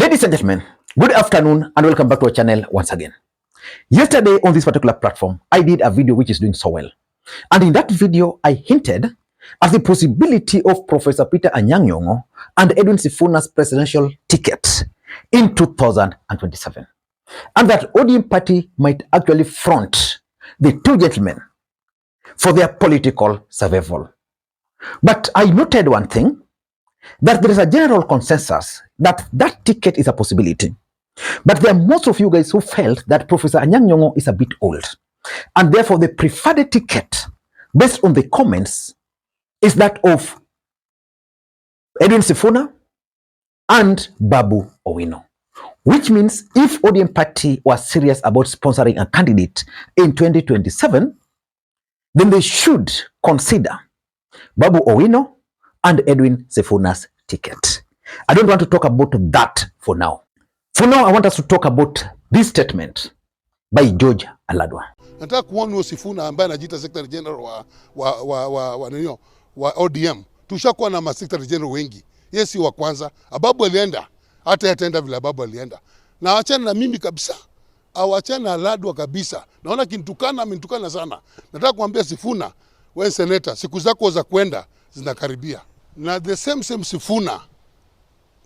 Ladies and gentlemen, good afternoon and welcome back to our channel once again. Yesterday on this particular platform, I did a video which is doing so well. And in that video, I hinted at the possibility of Professor Peter Anyang' Nyong'o and Edwin Sifuna's presidential ticket in 2027. And that ODM party might actually front the two gentlemen for their political survival. But I noted one thing, that there is a general consensus that that ticket is a possibility. But there are most of you guys who felt that Professor Anyang' Nyong'o is a bit old. And therefore the preferred ticket, based on the comments, is that of Edwin Sifuna and Babu Owino. Which means if ODM party was serious about sponsoring a candidate in 2027, then they should consider Babu Owino and Edwin Sifuna's ticket. I don't want to talk about that for now. For now, I want us to talk about this statement by George Aladwa. Nataka kuona Sifuna ambaye anajiita Secretary-General wa ODM. Tushakuwa na Secretary-General wengi. Yeye si wa kwanza. Ababu alienda, hata yataenda vile Ababu alienda. Na achana na mimi kabisa. Awachana na Aladwa kabisa. Naona kintukana, amentukana sana. Nataka kuambia Sifuna, wewe senator, siku zako za kwenda zinakaribia. Na the same Sifuna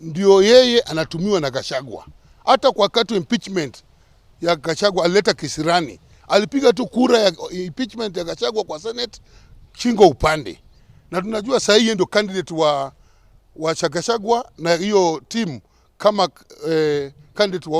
ndio yeye anatumiwa na Gachagua. Hata kwa wakati impeachment ya Gachagua alileta kisirani. Alipiga tu kura ya impeachment ya Gachagua kwa Senate shingo upande. Na tunajua sasa yeye ndio candidate wa Gachagua na hiyo team kama candidate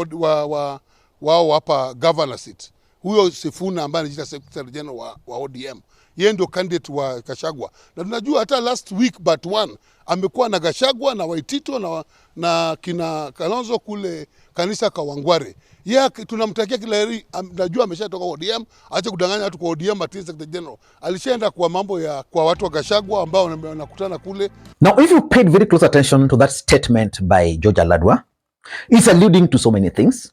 wao hapa governor seat. Huyo Sifuna ambaye anajiita Secretary-General wa ODM. Yeye ndio candidate wa Gachagua. Na tunajua hata last week but one amekuwa na Gachagua na Waitito na kina Kalonzo kule kanisa Kawangware. Yeye tunamtakia kila heri, najua ameshatoka ODM, acha kudanganya watu kwa ODM ati Secretary-General. Alishaenda kwa mambo ya kwa watu wa Gachagua ambao wanakutana kule. Now if you paid very close attention to that statement by George Aladwa, it's alluding to so many things.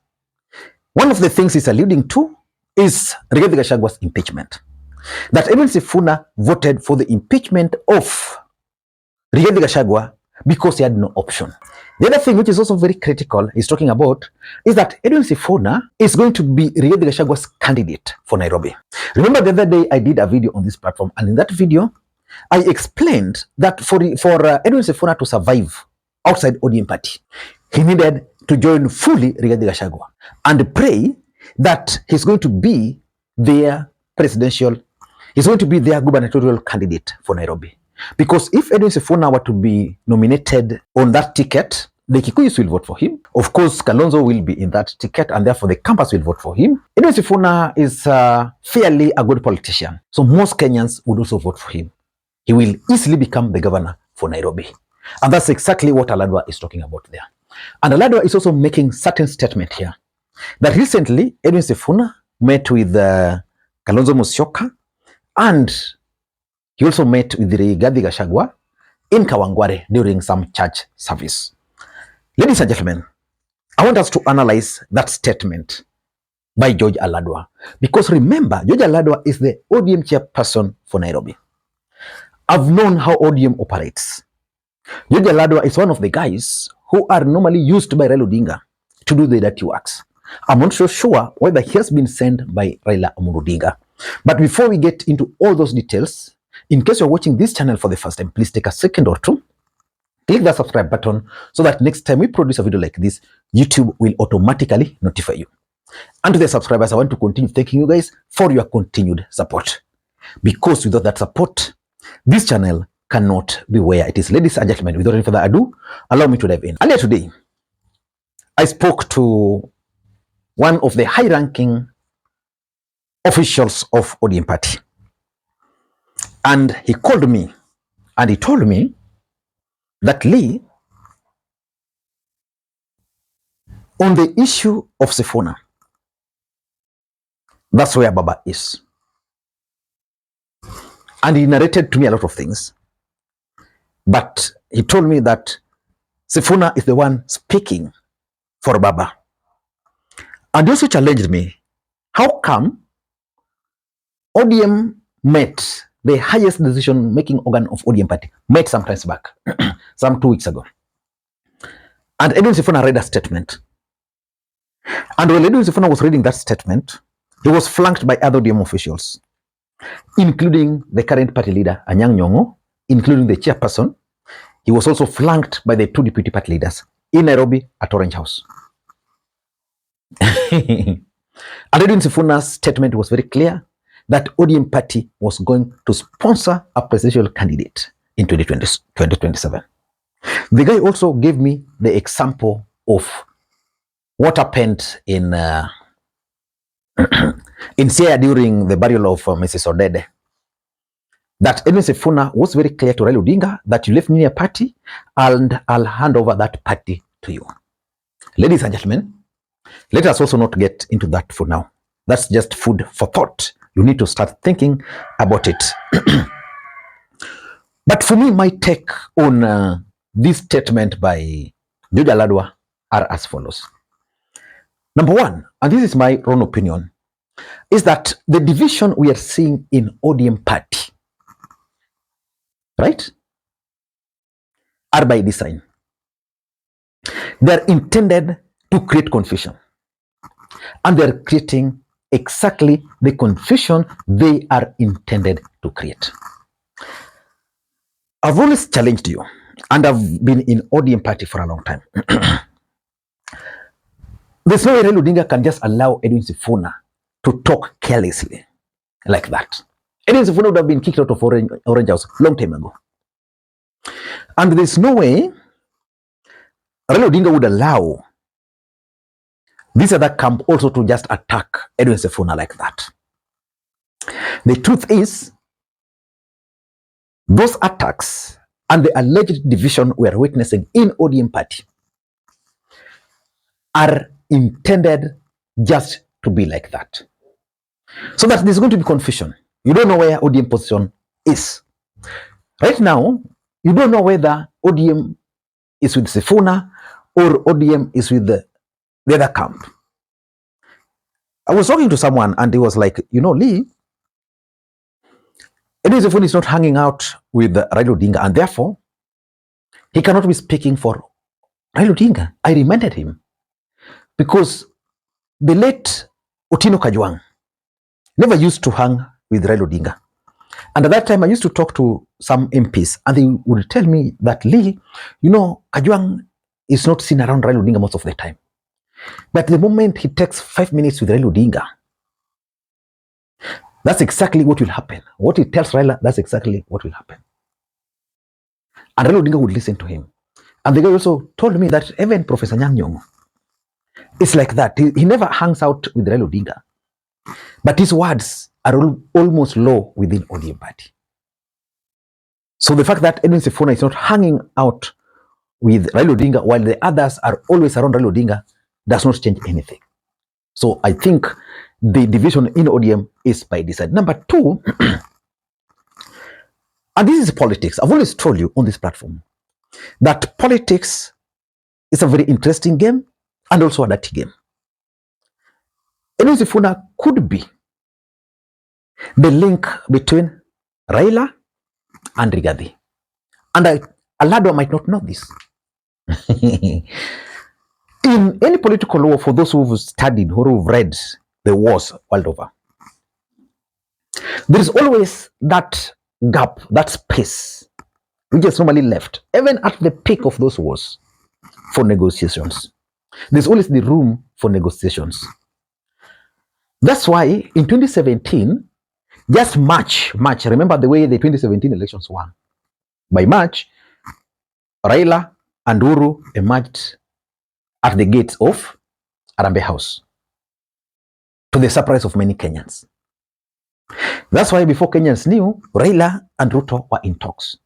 One of the things it's alluding to is Rigathi Gachagua's impeachment. That Edwin Sifuna voted for the impeachment of Rigathi Gachagua because he had no option. The other thing which is also very critical he's talking about is that Edwin Sifuna is going to be Rigathi Gachagua's candidate for Nairobi. Remember the other day I did a video on this platform, and in that video I explained that for Edwin Sifuna to survive outside ODM party, he needed to join fully Rigathi Gachagua and pray that he's going to be their gubernatorial candidate for Nairobi. Because if Edwin Sifuna were to be nominated on that ticket, the Kikuyus will vote for him. Of course, Kalonzo will be in that ticket, and therefore the campus will vote for him. Edwin Sifuna is fairly a good politician, so most Kenyans would also vote for him. He will easily become the governor for Nairobi. And that's exactly what Aladwa is talking about there. And Aladwa is also making certain statement here, that recently Edwin Sifuna met with Kalonzo Musyoka, and he also met with Rigathi Gachagua in Kawangware during some church service. Ladies and gentlemen, I want us to analyze that statement by George Aladwa. Because remember, George Aladwa is the ODM chairperson for Nairobi. I've known how ODM operates. George Aladwa is one of the guys who are normally used by Raila Odinga to do the dirty works. I'm not so sure whether he has been sent by Raila Odinga. But before we get into all those details, in case you're watching this channel for the first time, please take a second or two, click the subscribe button so that next time we produce a video like this, YouTube will automatically notify you. And to the subscribers, I want to continue thanking you guys for your continued support. Because without that support, this channel cannot be where it is. Ladies and gentlemen, without any further ado, allow me to dive in. Earlier today, I spoke to one of the high-ranking officials of ODM party. And he called me and he told me that Lee, on the issue of Sifuna, that's where Baba is. And he narrated to me a lot of things. But he told me that Sifuna is the one speaking for Baba. And he also challenged me, how come ODM met, the highest decision-making organ of ODM party, met some times back, some 2 weeks ago. And Edwin Sifuna read a statement. And when Edwin Sifuna was reading that statement, he was flanked by other ODM officials, including the current party leader, Anyang' Nyong'o, including the chairperson. He was also flanked by the two deputy party leaders in Nairobi at Orange House. And Edwin Sifuna's statement was very clear that ODM party was going to sponsor a presidential candidate in 2027. The guy also gave me the example of what happened in Siaya during the burial of Mrs. Odede. That Edwin Sifuna was very clear to Raila Odinga that you left me a party and I'll hand over that party to you. Ladies and gentlemen, let us also not get into that for now. That's just food for thought. You need to start thinking about it. But for me, my take on this statement by George Aladwa are as follows. Number one, and this is my own opinion, is that the division we are seeing in ODM party, right, are by design. They are intended to create confusion. And they are creating exactly the confusion they are intended to create. I've always challenged you, and I've been in ODM party for a long time. There's no way Raila Odinga can just allow Edwin Sifuna to talk carelessly like that. Edwin Sifuna would have been kicked out of Orange House long time ago. And there's no way Raila Odinga would allow this other camp also to just attack Edwin Sifuna like that. The truth is, those attacks and the alleged division we are witnessing in ODM party are intended just to be like that. So that there's going to be confusion. You don't know where ODM position is. Right now, you don't know whether ODM is with Sifuna or ODM is with the other camp. I was talking to someone and he was like, Lee, Edwin Sifuna is not hanging out with Raila Odinga and therefore he cannot be speaking for Raila Odinga. I reminded him because the late Otieno Kajwang never used to hang with Raila Odinga. And at that time I used to talk to some MPs and they would tell me that, Lee, Kajwang is not seen around Raila Odinga most of the time. But the moment he takes 5 minutes with Raila Odinga, that's exactly what will happen. What he tells Raila, that's exactly what will happen. And Raila Odinga would listen to him. And the guy also told me that even Professor Nyang' is like that. He never hangs out with Raila Odinga. But his words are almost law within ODM party. So the fact that Edwin Sifuna is not hanging out with Raila Odinga while the others are always around Raila Odinga does not change anything. So I think the division in ODM is by design. Number two, and this is politics. I've always told you on this platform that politics is a very interesting game and also a dirty game. Edwin Sifuna could be the link between Raila and Rigathi. And Aladwa might not know this. In any political law, for those who've studied or who've read the wars world over, there is always that gap, that space, which is normally left, even at the peak of those wars, for negotiations. There's always the room for negotiations. That's why in 2017, just March, remember the way the 2017 elections were. By March, Raila and Uhuru emerged at the gates of Harambee House, to the surprise of many Kenyans. That's why before Kenyans knew, Raila and Ruto were in talks.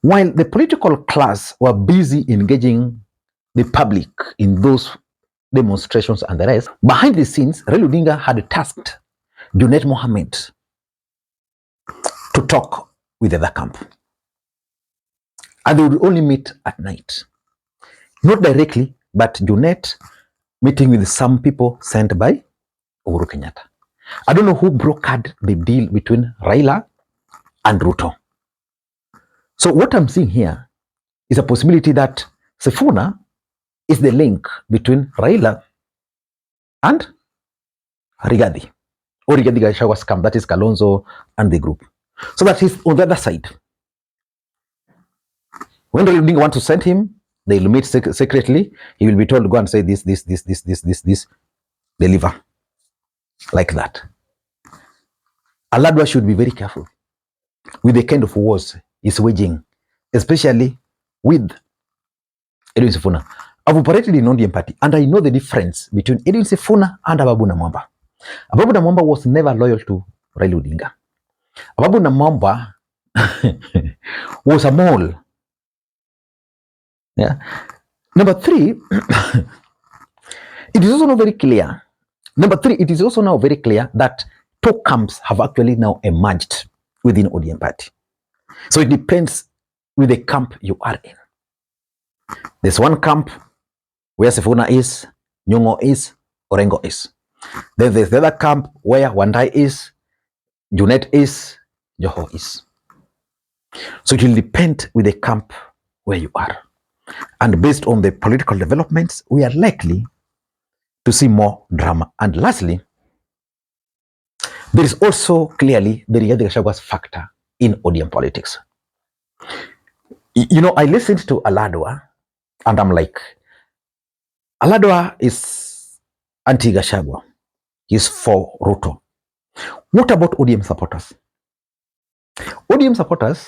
While the political class were busy engaging the public in those demonstrations and the rest, behind the scenes, Raila Odinga had tasked Junet Mohammed to talk with the other camp. And they would only meet at night. Not directly, but Junet meeting with some people sent by Uhuru Kenyatta. I don't know who brokered the deal between Raila and Ruto. So what I'm seeing here is a possibility that Sifuna is the link between Raila and Rigathi, or Rigathi Gachagua's camp, that is Kalonzo and the group. So that he's on the other side. When Raila Odinga want to send him, they'll meet secretly. He will be told to go and say this, deliver. Like that. Aladwa should be very careful with the kind of wars he's waging, especially with Edwin Sifuna. I've operated in ODM party and I know the difference between Edwin Sifuna and Ababu Namwamba. Ababu Namwamba was never loyal to Raila Odinga. Ababu Namwamba was a mole. Yeah. Number three, it is also now very clear. It is also now very clear that two camps have actually now emerged within ODM party. So it depends with the camp you are in. There's one camp where Sifuna is, Nyong'o is, Orengo is. Then there's the other camp where Wandai is, Junet is, Joho is. So it will depend with the camp where you are. And based on the political developments, we are likely to see more drama. And lastly, there is also clearly the Rigathi Gachagua's factor in ODM politics. You know, I listened to Aladwa and I'm like, Aladwa is anti-Gachagua. He's for Ruto. What about ODM supporters? ODM supporters,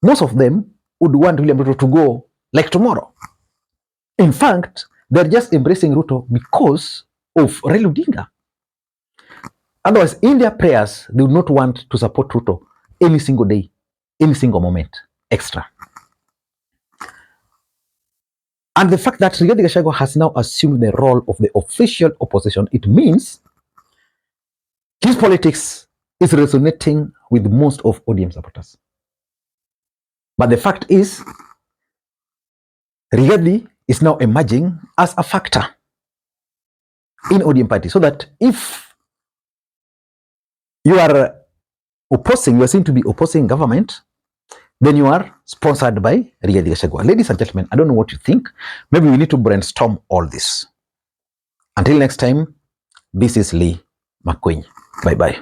most of them would want William Ruto to go like tomorrow. In fact, they're just embracing Ruto because of Raila Odinga. Otherwise, in their prayers, they would not want to support Ruto any single day, any single moment extra. And the fact that Rigathi Gachagua has now assumed the role of the official opposition, it means his politics is resonating with most of ODM supporters. But the fact is, Rigathi is now emerging as a factor in ODM party, so that if you are opposing, you are seen to be opposing government, then you are sponsored by Rigathi Gachagua. Ladies and gentlemen, I don't know what you think. Maybe we need to brainstorm all this. Until next time, this is Lee Makwiny. Bye-bye.